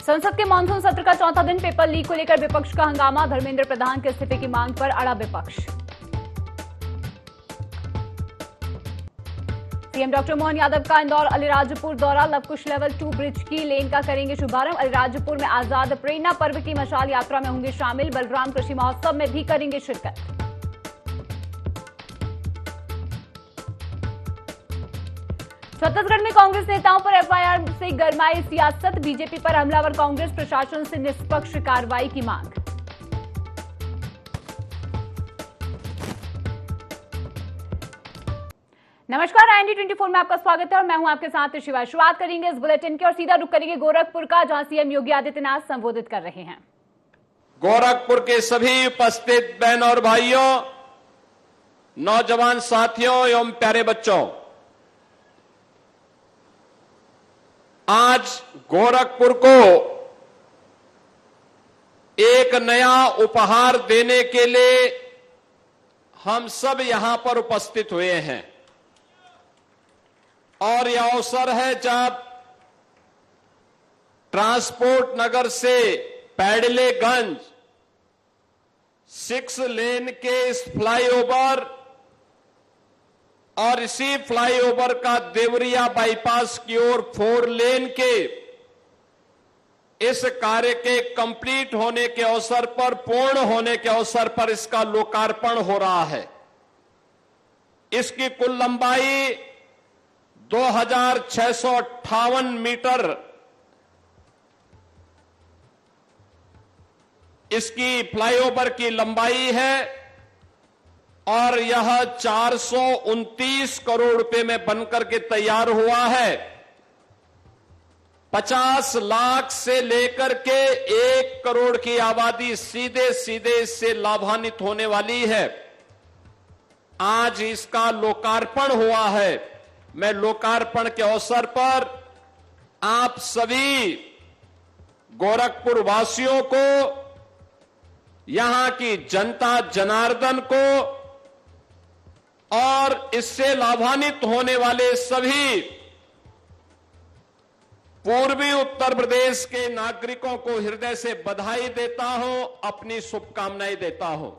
संसद के मानसून सत्र का चौथा दिन पेपर लीक को लेकर विपक्ष का हंगामा। धर्मेंद्र प्रधान के इस्तीफे की मांग पर अड़ा विपक्ष। सीएम डॉक्टर मोहन यादव का इंदौर अलीराजपुर दौरा। लवकुश लेवल 2 ब्रिज की लेन का करेंगे शुभारंभ। अलीराजपुर में आजाद प्रेरणा पर्व की मशाल यात्रा में होंगे शामिल। बलराम कृषि महोत्सव में भी करेंगे शिरकत। छत्तीसगढ़ में कांग्रेस नेताओं पर एफआईआर से गरमाई सियासत। बीजेपी पर हमलावर कांग्रेस, प्रशासन से निष्पक्ष कार्रवाई की मांग। नमस्कार, IND 24 में आपका स्वागत है और मैं हूं आपके साथ शिवा। शुरुआत करेंगे इस बुलेटिन की और सीधा रुख करेंगे गोरखपुर का, जहां सीएम योगी आदित्यनाथ संबोधित कर रहे हैं। गोरखपुर के सभी उपस्थित बहन और भाइयों, नौजवान साथियों एवं प्यारे बच्चों, आज गोरखपुर को एक नया उपहार देने के लिए हम सब यहां पर उपस्थित हुए हैं और यह अवसर है जब ट्रांसपोर्ट नगर से पैडलेगंज 6 लेन के इस फ्लाईओवर और इसी फ्लाईओवर का देवरिया बाईपास की ओर 4 लेन के इस कार्य के कंप्लीट होने के अवसर पर, पूर्ण होने के अवसर पर इसका लोकार्पण हो रहा है। इसकी कुल लंबाई 2658 मीटर इसकी फ्लाईओवर की लंबाई है और यह 429 करोड़ रुपए में बनकर के तैयार हुआ है। 50 लाख से लेकर के 1 करोड़ की आबादी सीधे सीधे इससे लाभान्वित होने वाली है। आज इसका लोकार्पण हुआ है। मैं लोकार्पण के अवसर पर आप सभी गोरखपुर वासियों को, यहां की जनता जनार्दन को और इससे लाभान्वित होने वाले सभी पूर्वी उत्तर प्रदेश के नागरिकों को हृदय से बधाई देता हूं, अपनी शुभकामनाएं देता हूं।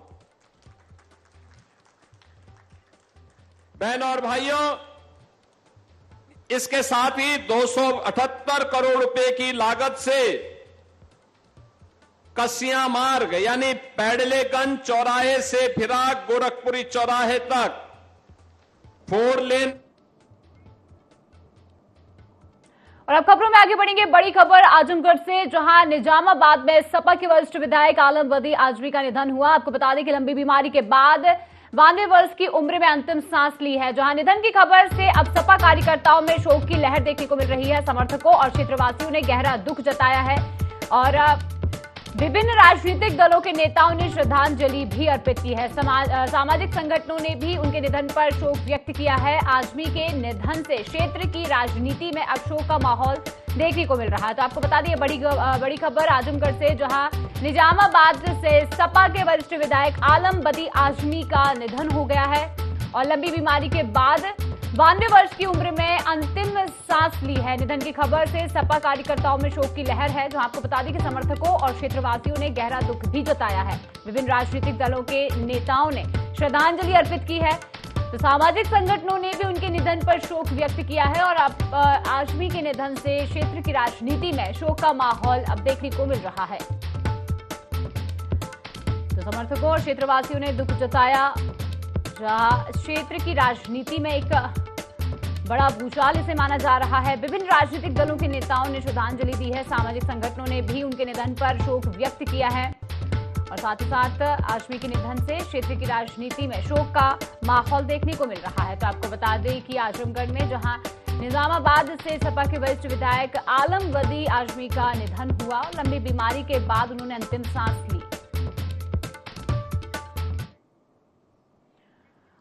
बहनों और भाइयों, इसके साथ ही 278 करोड़ रुपए की लागत से कसिया मार्ग यानी पैडलेगंज चौराहे से फिराक गोरखपुरी चौराहे तक 4 लेन। और अब खबरों में आगे बढ़ेंगे। बड़ी खबर आजमगढ़ से, जहां निजामाबाद में सपा के वरिष्ठ विधायक आलम बदी आजमी का निधन हुआ। आपको बता दें कि लंबी बीमारी के बाद 92 वर्ष की उम्र में अंतिम सांस ली है। जहां निधन की खबर से अब सपा कार्यकर्ताओं में शोक की लहर देखने को मिल रही है। समर्थकों और क्षेत्रवासियों ने गहरा दुख जताया है और विभिन्न राजनीतिक दलों के नेताओं ने श्रद्धांजलि भी अर्पित की है। सामाजिक संगठनों ने भी उनके निधन पर शोक व्यक्त किया है। आजमी के निधन से क्षेत्र की राजनीति में अब शोक का माहौल देखने को मिल रहा है। तो आपको बता दें बड़ी खबर आजमगढ़ से, जहां निजामाबाद से सपा के वरिष्ठ विधायक आलम बदी आजमी का निधन हो गया है और लंबी बीमारी के बाद 92 वर्ष की उम्र में अंतिम सांस ली है। निधन की खबर से सपा कार्यकर्ताओं में शोक की लहर है। जो आपको बता दें कि समर्थकों और क्षेत्रवासियों ने गहरा दुख भी जताया है। विभिन्न राजनीतिक दलों के नेताओं ने श्रद्धांजलि अर्पित की है। तो सामाजिक संगठनों ने भी उनके निधन पर शोक व्यक्त किया है और अब आजमी के निधन से क्षेत्र की राजनीति में शोक का माहौल अब देखने को मिल रहा है। तो समर्थकों और क्षेत्रवासियों ने दुख जताया, जहां क्षेत्र की राजनीति में एक बड़ा भूचाल इसे माना जा रहा है। विभिन्न राजनीतिक दलों के नेताओं ने श्रद्धांजलि दी है। सामाजिक संगठनों ने भी उनके निधन पर शोक व्यक्त किया है और साथ ही साथ आजमी के निधन से क्षेत्र की राजनीति में शोक का माहौल देखने को मिल रहा है। तो आपको बता दें कि आजमगढ़ में जहां निजामाबाद से सपा के वरिष्ठ विधायक आलम बदी आजमी का निधन हुआ, लंबी बीमारी के बाद उन्होंने अंतिम सांस ली।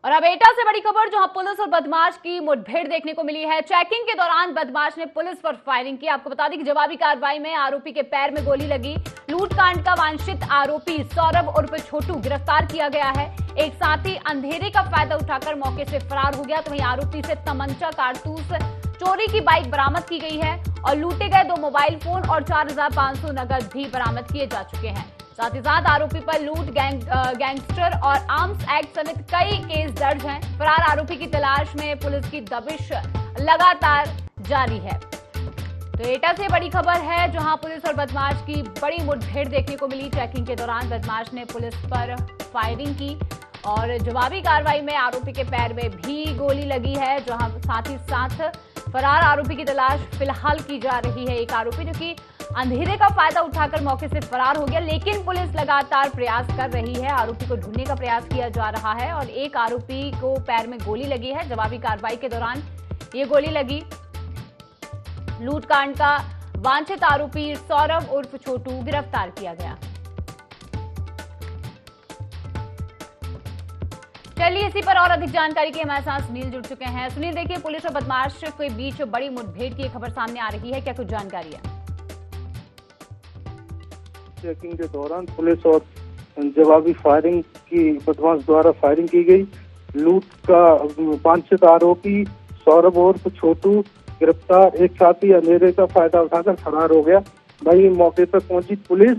और अब एटा से बड़ी खबर, जहां पुलिस और बदमाश की मुठभेड़ देखने को मिली है। चेकिंग के दौरान बदमाश ने पुलिस पर फायरिंग की। आपको बता दें कि जवाबी कार्रवाई में आरोपी के पैर में गोली लगी। लूटकांड का वांछित आरोपी सौरभ उर्फ छोटू गिरफ्तार किया गया है। एक साथी अंधेरे का फायदा उठाकर मौके से फरार हो गया। तो वहीं आरोपी से तमंचा, कारतूस, चोरी की बाइक बरामद की गई है और लूटे गए 2 मोबाइल फोन और 4,500 नकद भी बरामद किए जा चुके हैं। साथ ही साथ आरोपी पर लूट, गैंगस्टर और आर्म्स एक्ट समेत कई केस दर्ज हैं। फरार आरोपी की तलाश में पुलिस की दबिश लगातार जारी है। तो एटा से बड़ी खबर है, जहां पुलिस और बदमाश की बड़ी मुठभेड़ देखने को मिली। चेकिंग के दौरान बदमाश ने पुलिस पर फायरिंग की और जवाबी कार्रवाई में आरोपी के पैर में भी गोली लगी है। जहां साथ ही साथ फरार आरोपी की तलाश फिलहाल की जा रही है। एक आरोपी जो कि अंधेरे का फायदा उठाकर मौके से फरार हो गया, लेकिन पुलिस लगातार प्रयास कर रही है। आरोपी को ढूंढने का प्रयास किया जा रहा है और एक आरोपी को पैर में गोली लगी है। जवाबी कार्रवाई के दौरान ये गोली लगी। लूटकांड का वांछित आरोपी सौरभ उर्फ छोटू गिरफ्तार किया गया। चलिए इसी पर और अधिक जानकारी के हमारे साथ सुनील जुड़ चुके हैं। सुनील, देखिए, पुलिस और बदमाश के बीच बड़ी मुठभेड़ की खबर सामने आ रही है, क्या कुछ जानकारी है? चेकिंग के दौरान पुलिस और जवाबी फायरिंग की बदमाश द्वारा फायरिंग की गई। लूट का वांछित आरोपी सौरभ उर्फ छोटू गिरफ्तार। एक साथी अंधेरे का फायदा उठाकर फरार हो गया। वहीं मौके पर पहुंची पुलिस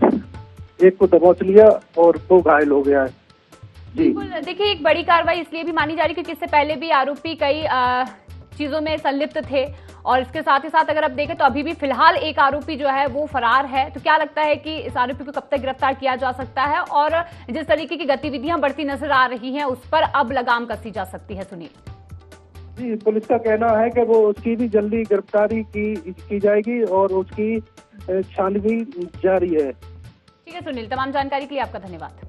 एक को दबोच लिया और 2 घायल हो गया है। बिल्कुल, देखिए, एक बड़ी कार्रवाई इसलिए भी मानी जा रही है क्योंकि इससे पहले भी आरोपी कई चीजों में संलिप्त थे और इसके साथ ही साथ अगर आप देखें तो अभी भी फिलहाल एक आरोपी जो है वो फरार है। तो क्या लगता है कि इस आरोपी को कब तक गिरफ्तार किया जा सकता है और जिस तरीके की गतिविधियां बढ़ती नजर आ रही हैं उस पर अब लगाम कसी जा सकती है? सुनील जी, पुलिस का कहना है कि वो उसकी भी जल्दी गिरफ्तारी की जाएगी और उसकी छानबीन जारी है। ठीक है सुनील, तमाम जानकारी के लिए आपका धन्यवाद।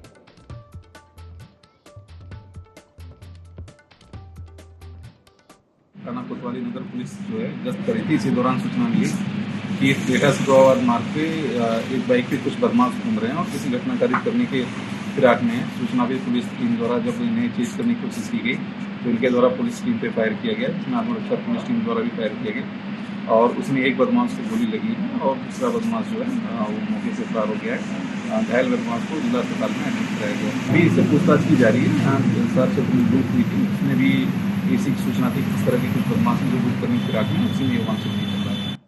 थाना कोतवाली नगर पुलिस जो है गश्त कर रही थी। इसी दौरान सूचना मिली कि एटा सिकवाबाद मार्ग पे एक बाइक पे कुछ बदमाश घूम रहे हैं और किसी घटनाकारी करने के फिराक में सूचना भी पुलिस टीम द्वारा जब इन्हें चेज करने की कोशिश की गई तो इनके द्वारा पुलिस टीम पे फायर किया गया, जिसमें आत्मरक्षा पुलिस टीम द्वारा भी फायर किया गया और उसमें एक बदमाश को गोली लगी है और दूसरा बदमाश जो है वो मौके से फरार हो गया है। घायल बदमाश को जिला अस्पताल में एडमिट कराया गया। अभी इससे पूछताछ की जा रही है। साथ से पुलिस लूट हुई थी, उसमें भी इसी सूचना थी किस तरह की कुछ बदमाशी जो लूट करने की फिराक में उसी में वांछित नहीं कर रहा है।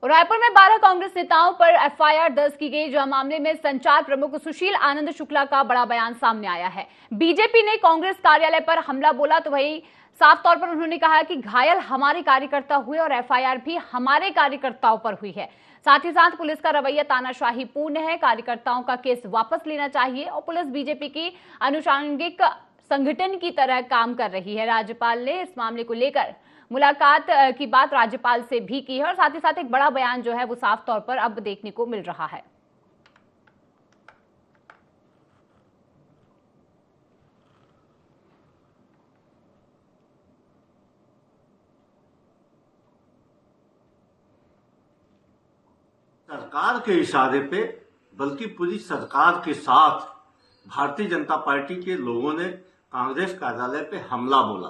रायपुर में 12 कांग्रेस नेताओं पर एफआईआर दर्ज की गई, जहां मामले में संचार प्रमुख सुशील आनंद शुक्ला का बड़ा बयान सामने आया है। बीजेपी ने कांग्रेस कार्यालय पर हमला बोला तो वही साफ तौर पर उन्होंने कहा कि घायल हमारे कार्यकर्ता हुए और एफआईआर भी हमारे कार्यकर्ताओं पर हुई है। साथ ही साथ पुलिस का रवैया तानाशाही पूर्ण है, कार्यकर्ताओं का केस वापस लेना चाहिए और पुलिस बीजेपी की अनुषांगिक संगठन की तरह काम कर रही है। राज्यपाल ने इस मामले को लेकर मुलाकात की बात राज्यपाल से भी की है और साथ ही साथ एक बड़ा बयान जो है वो साफ तौर पर अब देखने को मिल रहा है। सरकार के इशारे पे, बल्कि पूरी सरकार के साथ भारतीय जनता पार्टी के लोगों ने कांग्रेस कार्यालय पे हमला बोला।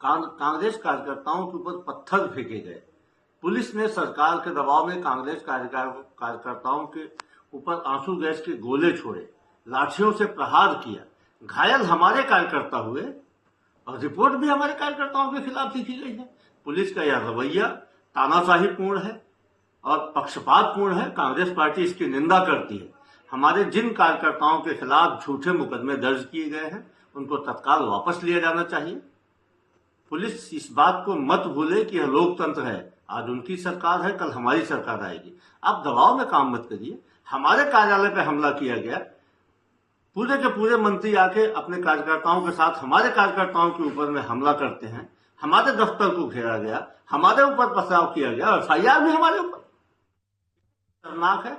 कांग्रेस कार्यकर्ताओं के ऊपर पत्थर फेंके गए। पुलिस ने सरकार के दबाव में कांग्रेस कार्यकर्ताओं के ऊपर आंसू गैस के गोले छोड़े, लाठियों से प्रहार किया। घायल हमारे कार्यकर्ता हुए और रिपोर्ट भी हमारे कार्यकर्ताओं के खिलाफ लिखी गई है। पुलिस का यह रवैया तानाशाहीपूर्ण है और पक्षपातपूर्ण है। कांग्रेस पार्टी इसकी निंदा करती है। हमारे जिन कार्यकर्ताओं के खिलाफ झूठे मुकदमे दर्ज किए गए हैं उनको तत्काल वापस लिया जाना चाहिए। पुलिस इस बात को मत भूले कि यह लोकतंत्र है। आज उनकी सरकार है, कल हमारी सरकार आएगी। आप दबाव में काम मत करिए। हमारे कार्यालय पे हमला किया गया, पूरे के पूरे मंत्री आके अपने कार्यकर्ताओं के साथ हमारे कार्यकर्ताओं के ऊपर में हमला करते हैं। हमारे दफ्तर को घेरा गया, हमारे ऊपर पथराव किया गया और एफआईआर भी हमारे ऊपर। खतरनाक है।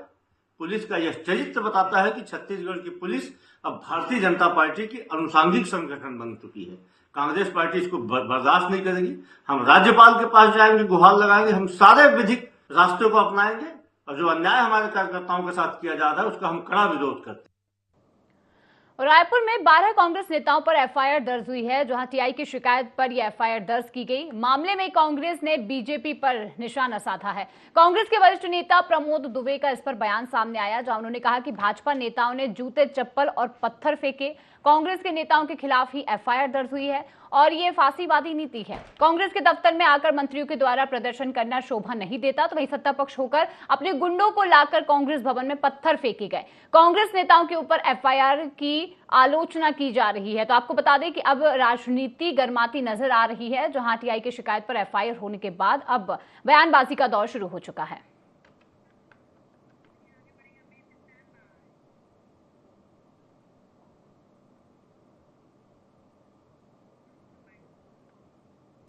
पुलिस का यह चरित्र बताता है कि छत्तीसगढ़ की पुलिस अब भारतीय जनता पार्टी की अनुषांगिक संगठन बन चुकी है। कांग्रेस पार्टी इसको बर्दाश्त नहीं करेगी। हम राज्यपाल के पास जाएंगे, गुहार लगाएंगे, हम सारे विधिक रास्तों को अपनाएंगे और जो अन्याय हमारे कार्यकर्ताओं के साथ किया जा रहा है उसका हम कड़ा विरोध करते हैं। और रायपुर में 12 कांग्रेस नेताओं पर एफआईआर दर्ज हुई है, जहां टीआई की शिकायत पर यह एफआईआर दर्ज की गई। मामले में कांग्रेस ने बीजेपी पर निशाना साधा है। कांग्रेस के वरिष्ठ नेता प्रमोद दुबे का इस पर बयान सामने आया, जहां उन्होंने कहा कि भाजपा नेताओं ने जूते, चप्पल और पत्थर फेंके। कांग्रेस के नेताओं के खिलाफ ही एफआईआर दर्ज हुई है और ये फांसीवादी नीति है। कांग्रेस के दफ्तर में आकर मंत्रियों के द्वारा प्रदर्शन करना शोभा नहीं देता, तो वहीं सत्ता पक्ष होकर अपने गुंडों को लाकर कांग्रेस भवन में पत्थर फेंके गए। कांग्रेस नेताओं के ऊपर एफआईआर की आलोचना की जा रही है। तो आपको बता दें कि अब राजनीति गर्माती नजर आ रही है, जहां टीआई की शिकायत पर एफआईआर होने के बाद अब बयानबाजी का दौर शुरू हो चुका है।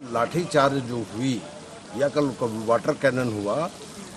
लाठीचार्ज जो हुई या कल वाटर कैनन हुआ,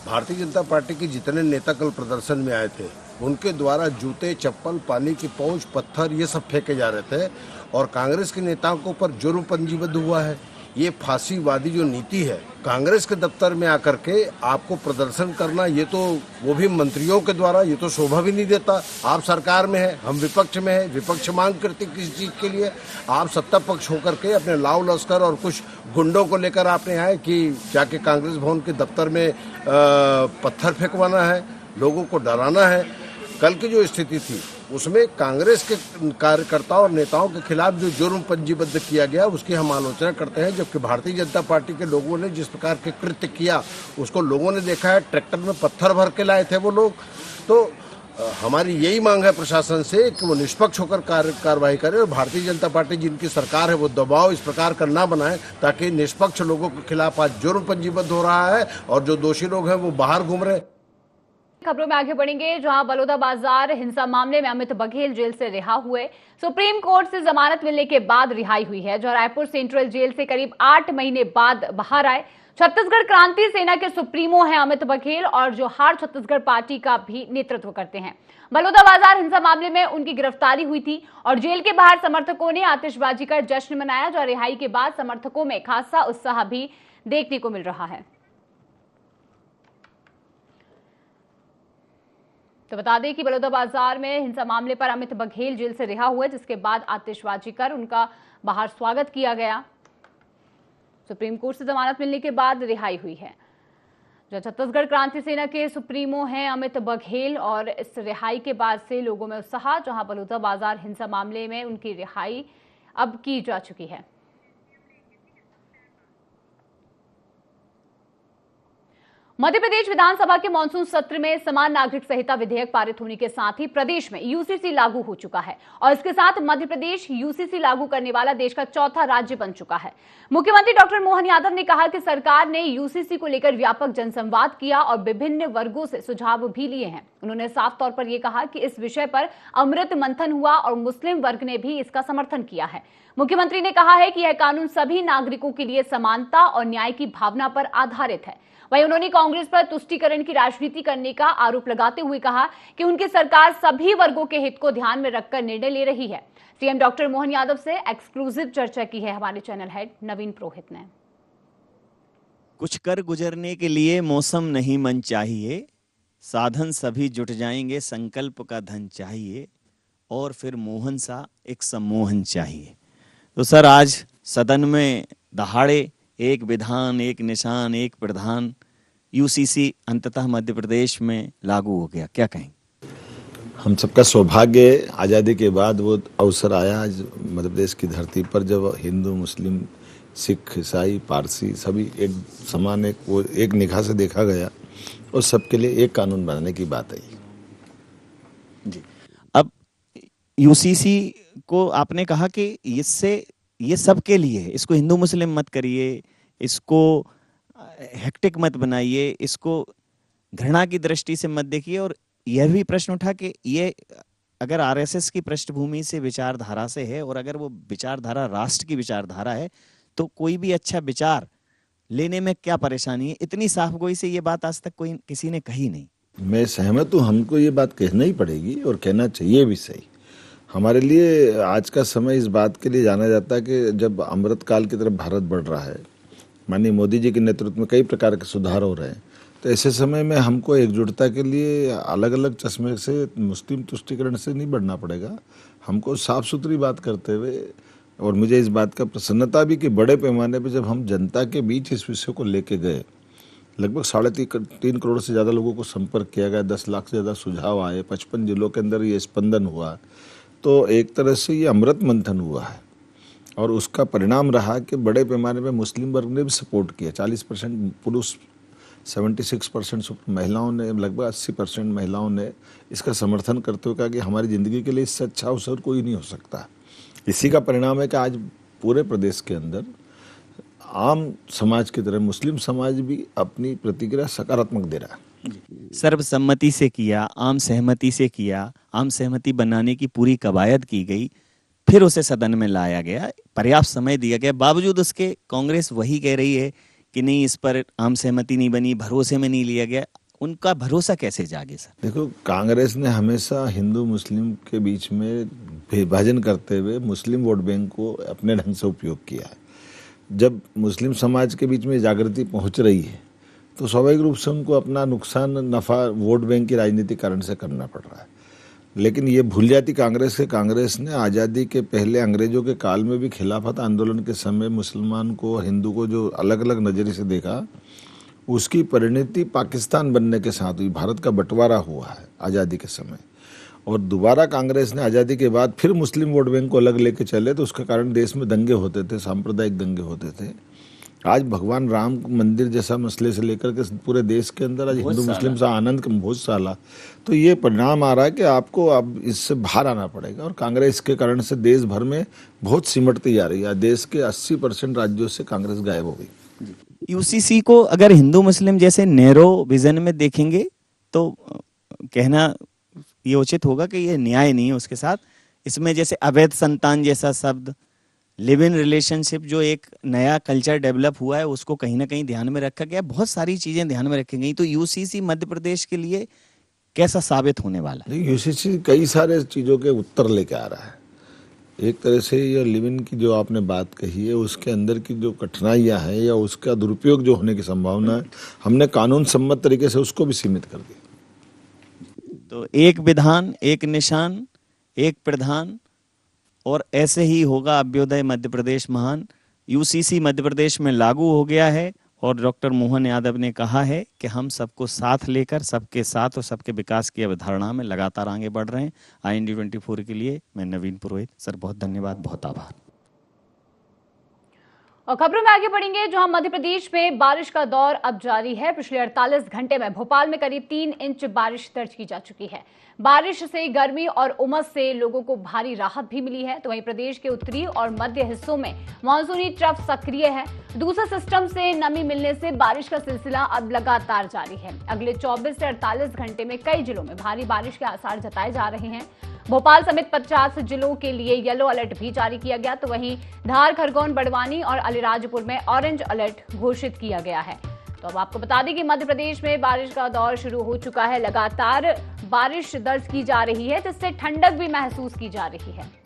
भारतीय जनता पार्टी के जितने नेता कल प्रदर्शन में आए थे उनके द्वारा जूते, चप्पल, पानी की पहुंच, पत्थर ये सब फेंके जा रहे थे और कांग्रेस के नेताओं के ऊपर जुर्म पंजीबद्ध हुआ है। ये फांसीवादी जो नीति है, कांग्रेस के दफ्तर में आकर के आपको प्रदर्शन करना, ये तो वो भी मंत्रियों के द्वारा, ये तो शोभा भी नहीं देता। आप सरकार में है, हम विपक्ष में है, विपक्ष मांग करती किसी चीज के लिए, आप सत्ता पक्ष होकर के अपने लाव लश्कर और कुछ गुंडों को लेकर आपने आए कि जाके कांग्रेस भवन के दफ्तर में पत्थर फेंकवाना है, लोगों को डराना है। कल की जो स्थिति थी उसमें कांग्रेस के कार्यकर्ताओं और नेताओं के खिलाफ जो जुर्म पंजीबद्ध किया गया उसकी हम आलोचना करते हैं, जबकि भारतीय जनता पार्टी के लोगों ने जिस प्रकार के कृत्य किया उसको लोगों ने देखा है। ट्रैक्टर में पत्थर भर के लाए थे वो लोग। तो हमारी यही मांग है प्रशासन से कि वो निष्पक्ष होकर कार्रवाई करे और भारतीय जनता पार्टी जिनकी सरकार है वो दबाव इस प्रकार का ना बनाए ताकि निष्पक्ष लोगों के खिलाफ आज जुर्म पंजीबद्ध हो रहा है और जो दोषी लोग हैं वो बाहर घूम रहे। खबरों में आगे बढ़ेंगे, जहां बलौदाबाजार हिंसा मामले में अमित बघेल जेल से रिहा हुए। सुप्रीम कोर्ट से जमानत मिलने के बाद रिहाई हुई है, जो रायपुर सेंट्रल जेल से करीब 8 महीने बाद बाहर आए। छत्तीसगढ़ क्रांति सेना के सुप्रीमो हैं अमित बघेल और जो हार छत्तीसगढ़ पार्टी का भी नेतृत्व करते हैं। बलौदाबाजार हिंसा मामले में उनकी गिरफ्तारी हुई थी और जेल के बाहर समर्थकों ने आतिशबाजी कर जश्न मनाया, जो रिहाई के बाद समर्थकों में खासा उत्साह भी देखने को मिल रहा है। तो बता दें कि बलौदाबाजार में हिंसा मामले पर अमित बघेल जेल से रिहा हुए, जिसके बाद आतिशबाजी कर उनका बाहर स्वागत किया गया। सुप्रीम कोर्ट से जमानत मिलने के बाद रिहाई हुई है। जो छत्तीसगढ़ क्रांति सेना के सुप्रीमो हैं अमित बघेल और इस रिहाई के बाद से लोगों में उत्साह, जहां बलौदाबाजार हिंसा मामले में उनकी रिहाई अब की जा चुकी है। मध्य प्रदेश विधानसभा के मानसून सत्र में समान नागरिक संहिता विधेयक पारित होने के साथ ही प्रदेश में यूसीसी लागू हो चुका है और इसके साथ मध्य प्रदेश यूसीसी लागू करने वाला देश का चौथा राज्य बन चुका है। मुख्यमंत्री डॉक्टर मोहन यादव ने कहा कि सरकार ने यूसीसी को लेकर व्यापक जनसंवाद किया और विभिन्न वर्गों से सुझाव भी लिए हैं। उन्होंने साफ तौर पर यह कहा कि इस विषय पर अमृत मंथन हुआ और मुस्लिम वर्ग ने भी इसका समर्थन किया है। मुख्यमंत्री ने कहा है कि यह कानून सभी नागरिकों के लिए समानता और न्याय की भावना पर आधारित है। वहीं उन्होंने कांग्रेस पर तुष्टीकरण की राजनीति करने का आरोप लगाते हुए कहा कि उनकी सरकार सभी वर्गों के हित को ध्यान में रखकर निर्णय ले रही है। सीएम डॉक्टर मोहन यादव से एक्सक्लूसिव चर्चा की है हमारे चैनल हेड नवीन पुरोहित ने। कुछ कर गुजरने के लिए मौसम नहीं मन चाहिए, साधन सभी जुट जाएंगे, संकल्प का धन चाहिए और फिर मोहन सा एक सम्मोहन चाहिए। तो सर आज सदन में दहाड़े एक विधान, एक निशान, एक प्रधान, यूसीसी अंततः मध्य प्रदेश में लागू हो गया, क्या कहें? हम सबका सौभाग्य आज़ादी के बाद वो अवसर आया आज मध्य प्रदेश की धरती पर जब हिंदू, मुस्लिम, सिख, ईसाई, पारसी सभी एक समान एक निगाह से देखा गया और सबके लिए एक कानून बनाने की बात आई जी। अब यूसीसी को आपने कहा कि इससे ये सबके लिए है, इसको हिंदू मुस्लिम मत करिए, इसको हेक्टिक मत बनाइए, इसको घृणा की दृष्टि से मत देखिए। और यह भी प्रश्न उठा कि ये अगर आरएसएस की पृष्ठभूमि से विचारधारा से है और अगर वो विचारधारा राष्ट्र की विचारधारा है तो कोई भी अच्छा विचार लेने में क्या परेशानी है? इतनी साफगोई से ये बात आज तक कोई किसी ने कही नहीं। मैं सहमत हूँ, हमको ये बात कहना ही पड़ेगी और कहना चाहिए भी। सही हमारे लिए आज का समय इस बात के लिए जाना जाता है कि जब अमृत काल की तरफ भारत बढ़ रहा है, माननीय मोदी जी के नेतृत्व में कई प्रकार के सुधार हो रहे हैं, तो ऐसे समय में हमको एकजुटता के लिए अलग अलग चश्मे से मुस्लिम तुष्टीकरण से नहीं बढ़ना पड़ेगा। हमको साफ सुथरी बात करते हुए, और मुझे इस बात का प्रसन्नता भी कि बड़े पैमाने पे जब हम जनता के बीच इस विषय को लेके गए, लगभग 3.5 करोड़ से ज़्यादा लोगों को संपर्क किया गया, 10 लाख से ज़्यादा सुझाव आए, 55 जिलों के अंदर ये स्पंदन हुआ, तो एक तरह से ये अमृत मंथन हुआ है। और उसका परिणाम रहा कि बड़े पैमाने पे मुस्लिम वर्ग ने भी सपोर्ट किया। 40% पुरुष, 76% महिलाओं ने, लगभग 80% महिलाओं ने इसका समर्थन करते हुए कहा कि हमारी ज़िंदगी के लिए इससे अच्छा अवसर कोई नहीं हो सकता। इसी का परिणाम है कि आज पूरे प्रदेश के अंदर आम समाज की तरह मुस्लिम समाज भी अपनी प्रतिक्रिया सकारात्मक दे रहा है। सर्वसम्मति से किया, आम सहमति से किया, आम सहमति बनाने की पूरी कवायद की गई, फिर उसे सदन में लाया गया, पर्याप्त समय दिया गया, बावजूद उसके कांग्रेस वही कह रही है कि नहीं, इस पर आम सहमति नहीं बनी, भरोसे में नहीं लिया गया। उनका भरोसा कैसे जागे सर? देखो, कांग्रेस ने हमेशा हिंदू मुस्लिम के बीच में विभाजन करते हुए मुस्लिम वोट बैंक को अपने ढंग से उपयोग किया है। जब मुस्लिम समाज के बीच में जागृति पहुंच रही है तो स्वाभाविक रूप से उनको अपना नुकसान नफा वोट बैंक की राजनीति कारण से करना पड़ रहा है। लेकिन ये भूल जाती कांग्रेस ने आज़ादी के पहले अंग्रेजों के काल में भी खिलाफत आंदोलन के समय मुसलमान को और हिंदू को जो अलग अलग नज़रिए से देखा, उसकी परिणति पाकिस्तान बनने के साथ हुई। भारत का बंटवारा हुआ है आज़ादी के समय, और दोबारा कांग्रेस ने आज़ादी के बाद फिर मुस्लिम वोट बैंक को अलग लेके चले, तो उसके कारण देश में दंगे होते थे, सांप्रदायिक दंगे होते थे। आज भगवान राम मंदिर जैसा मसले से लेकर के पूरे देश के अंदर आज हिंदू मुस्लिम का आनंद बहुत साला, तो ये परिणाम आ रहा है कि आपको अब इससे बाहर आना पड़ेगा। और कांग्रेस के कारण से देश भर में बहुत सिमटती जा रही है। देश के 80% राज्यों से कांग्रेस गायब हो गई। यूसीसी को अगर हिंदू मुस्लिम जैसे नैरो विजन में देखेंगे तो कहना ये उचित होगा कि ये न्याय नहीं है उसके साथ। इसमें जैसे अवैध संतान जैसा शब्द, लिव इन रिलेशनशिप, जो एक नया कल्चर डेवलप हुआ है, उसको कहीं ना कहीं ध्यान में रखा गया। बहुत सारी चीजें ध्यान में रखी गई। तो यूसीसी मध्य प्रदेश के लिए कैसा साबित होने वाला है? यूसीसी कई सारे चीजों के उत्तर लेके आ रहा है। एक तरह से ये लिव इन की जो आपने बात कही है, उसके अंदर की जो कठिनाइयां हैं या उसका दुरुपयोग जो होने की संभावना है, हमने कानून सम्मत तरीके से उसको भी सीमित कर दिया। तो एक विधान, एक निशान, एक प्रधान, और ऐसे ही होगा अभ्युदय मध्य प्रदेश महान। यूसीसी मध्य प्रदेश में लागू हो गया है और डॉक्टर मोहन यादव ने कहा है कि हम सबको साथ लेकर, सबके साथ और सबके विकास की अवधारणा में लगातार आगे बढ़ रहे हैं। IND 24 के लिए मैं नवीन पुरोहित सर, बहुत धन्यवाद, बहुत आभार। और खबरों में आगे बढ़ेंगे, जहां मध्य प्रदेश में बारिश का दौर अब जारी है। पिछले 48 घंटे में भोपाल में करीब 3 इंच बारिश दर्ज की जा चुकी है। बारिश से गर्मी और उमस से लोगों को भारी राहत भी मिली है। तो वहीं प्रदेश के उत्तरी और मध्य हिस्सों में मानसूनी ट्रफ सक्रिय है। दूसरे सिस्टम से नमी मिलने से बारिश का सिलसिला अब लगातार जारी है। अगले 24 से 48 घंटे में कई जिलों में भारी बारिश के आसार जताए जा रहे हैं। भोपाल समेत 50 जिलों के लिए येलो अलर्ट भी जारी किया गया। तो वहीं धार, खरगोन, बड़वानी और अलीराजपुर में ऑरेंज अलर्ट घोषित किया गया है। तो अब आपको बता दें कि मध्य प्रदेश में बारिश का दौर शुरू हो चुका है। लगातार बारिश दर्ज की जा रही है, जिससे ठंडक भी महसूस की जा रही है।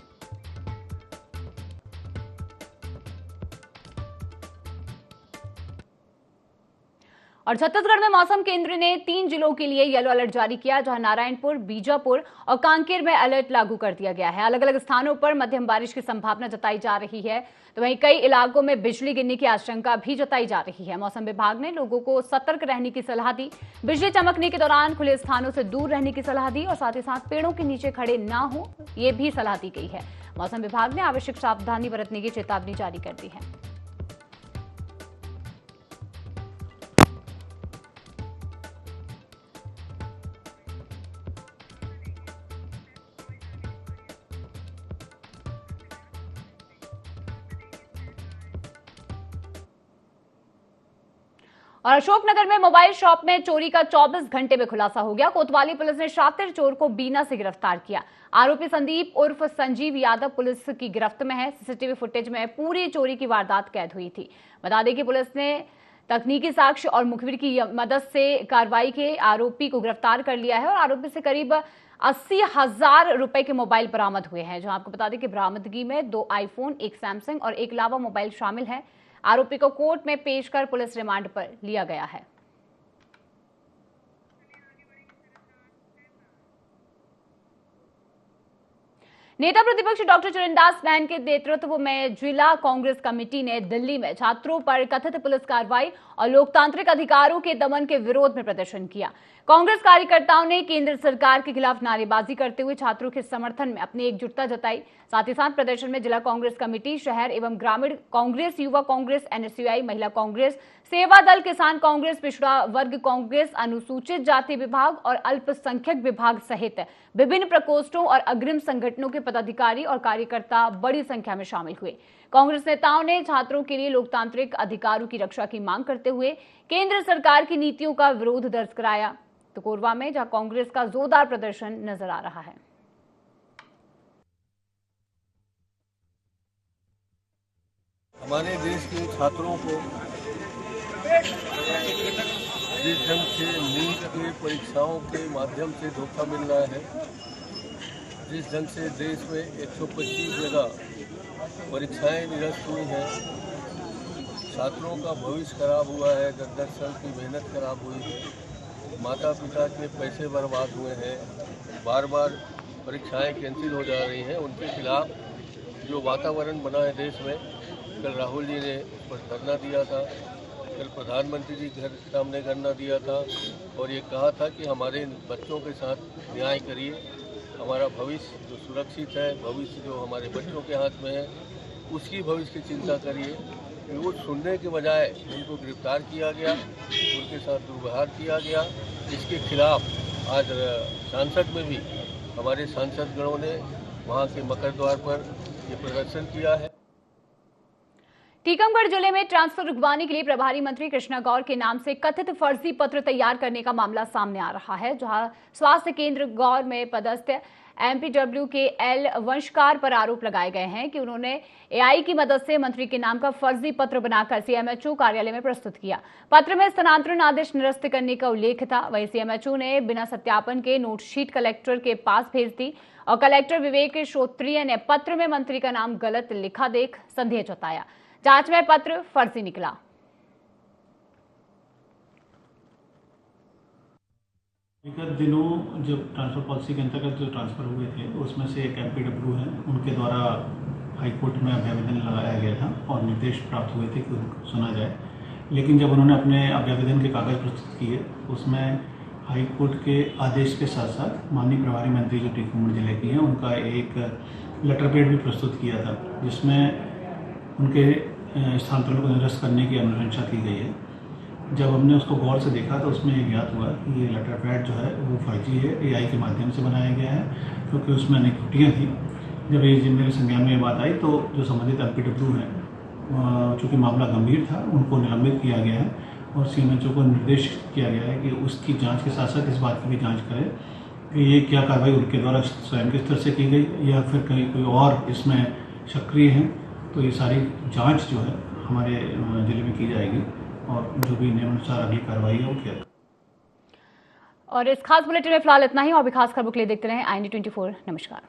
और छत्तीसगढ़ में मौसम केंद्र ने 3 जिलों के लिए येलो अलर्ट जारी किया, जहां नारायणपुर, बीजापुर और कांकेर में अलर्ट लागू कर दिया गया है। अलग अलग स्थानों पर मध्यम बारिश की संभावना जताई जा रही है। तो वहीं कई इलाकों में बिजली गिरने की आशंका भी जताई जा रही है। मौसम विभाग ने लोगों को सतर्क रहने की सलाह दी। बिजली चमकने के दौरान खुले स्थानों से दूर रहने की सलाह दी और साथ ही साथ पेड़ों के नीचे खड़े ना हो, ये भी सलाह दी गई है। मौसम विभाग ने आवश्यक सावधानी बरतने की चेतावनी जारी कर दी है। और अशोकनगर में मोबाइल शॉप में चोरी का 24 घंटे में खुलासा हो गया। कोतवाली पुलिस ने शातिर चोर को बीना से गिरफ्तार किया। आरोपी संदीप उर्फ संजीव यादव पुलिस की गिरफ्त में है। सीसीटीवी फुटेज में पूरी चोरी की वारदात कैद हुई थी। बता दें कि पुलिस ने तकनीकी साक्ष्य और मुखबिर की मदद से कार्रवाई के आरोपी को गिरफ्तार कर लिया है और आरोपी से करीब 80,000 रुपए के मोबाइल बरामद हुए हैं। जहां आपको बता दें कि बरामदगी में 2 आईफोन, 1 सैमसंग और 1 लावा मोबाइल शामिल है। आरोपी को कोर्ट में पेश कर पुलिस रिमांड पर लिया गया है। नेता प्रतिपक्ष डॉक्टर चरणदास बैन के नेतृत्व में जिला कांग्रेस कमेटी ने दिल्ली में छात्रों पर कथित पुलिस कार्रवाई और लोकतांत्रिक अधिकारों के दमन के विरोध में प्रदर्शन किया। कांग्रेस कार्यकर्ताओं ने केंद्र सरकार के खिलाफ नारेबाजी करते हुए छात्रों के समर्थन में अपनी एकजुटता जताई। साथ ही साथ प्रदर्शन में जिला कांग्रेस कमेटी, शहर एवं ग्रामीण कांग्रेस, युवा कांग्रेस, एनएसयूआई, महिला कांग्रेस, सेवा दल, किसान कांग्रेस, पिछड़ा वर्ग कांग्रेस, अनुसूचित जाति विभाग और अल्पसंख्यक विभाग सहित विभिन्न प्रकोष्ठों और अग्रिम संगठनों के पदाधिकारी और कार्यकर्ता बड़ी संख्या में शामिल हुए। कांग्रेस नेताओं ने छात्रों के लिए लोकतांत्रिक अधिकारों की रक्षा की मांग करते हुए केंद्र सरकार की नीतियों का विरोध दर्ज कराया। तो कोरबा में जहां कांग्रेस का जोरदार प्रदर्शन नजर आ रहा है। हमारे देश के छात्रों को जिस ढंग से नीट के परीक्षाओं के माध्यम से धोखा मिल रहा है, जिस ढंग से देश में 125 जगह परीक्षाएं निरस्त हुई हैं, छात्रों का भविष्य खराब हुआ है, 10-10 साल की मेहनत खराब हुई है, माता पिता के पैसे बर्बाद हुए हैं, बार बार परीक्षाएं कैंसिल हो जा रही हैं, उनके खिलाफ जो वातावरण बना है देश में, कल राहुल जी ने उस पर धरना दिया था, कल प्रधानमंत्री जी घर सामने धरना दिया था और ये कहा था कि हमारे बच्चों के साथ न्याय करिए, हमारा भविष्य जो सुरक्षित है, भविष्य जो हमारे बच्चों के हाथ में है, उसकी भविष्य की चिंता करिए। वो सुनने के बजाय उनको गिरफ्तार किया गया, उनके साथ दुर्व्यवहार किया गया। इसके खिलाफ आज सांसद में भी हमारे सांसद गणों ने वहाँ के मकर द्वार पर ये प्रदर्शन किया है। टीकमगढ़ जिले में ट्रांसफर रुकवाने के लिए प्रभारी मंत्री कृष्णा गौर के नाम से कथित फर्जी पत्र तैयार करने का मामला सामने आ रहा है, जहां स्वास्थ्य केंद्र गौर में पदस्थ एमपीडब्ल्यू के एल वंशकार पर आरोप लगाए गए हैं कि उन्होंने एआई की मदद से मंत्री के नाम का फर्जी पत्र बनाकर सीएमएचओ कार्यालय में प्रस्तुत किया। पत्र में स्थानांतरण आदेश निरस्त करने का उल्लेख था। वहीं सीएमएचओ ने बिना सत्यापन के नोटशीट कलेक्टर के पास भेज दी और कलेक्टर विवेक श्रोत्रिय ने पत्र में मंत्री का नाम गलत लिखा देख संदेह जताया। जांच में पत्र फर्जी निकला। विगत दिनों जब ट्रांसफर पॉलिसी के अंतर्गत जो ट्रांसफर हुए थे उसमें से एक एमपीडब्ल्यू है, उनके द्वारा हाईकोर्ट में अभ्यावेदन लगाया गया था और निर्देश प्राप्त हुए थे कि उनको सुना जाए। लेकिन जब उन्होंने अपने अभ्यावेदन के कागज प्रस्तुत किए उसमें हाईकोर्ट के आदेश के साथ साथ माननीय प्रभारी मंत्री जो टीकमगढ़ जिले की हैं उनका एक लेटर पैड भी प्रस्तुत किया था, जिसमें उनके स्थानांतरण को निरस्त करने की अनुशंसा की गई है। जब हमने उसको गौर से देखा तो उसमें ये ज्ञात हुआ कि ये लेटर पैड जो है वो फर्जी है, एआई के माध्यम से बनाया गया है, क्योंकि उसमें अनेक त्रुटियाँ थी। जब ये मेरे संज्ञान में ये बात आई तो जो संबंधित एमपीडब्ल्यू हैं, चूँकि मामला गंभीर था, उनको निलंबित किया गया है और सीएमएचओ को निर्देश किया गया है कि उसकी जाँच के साथ साथ इस बात की भी जाँच करें कि ये क्या कार्रवाई उनके द्वारा स्वयं के स्तर से की गई या फिर कहीं कोई और इसमें सक्रिय हैं। तो ये सारी जांच जो है हमारे जिले में की जाएगी और जो भी नियमानुसार अगली कार्रवाई है वो किया जाएगी। और इस खास बुलेटिन में फिलहाल इतना ही। और भी खास खबरों के लिए देखते रहें IND24। नमस्कार।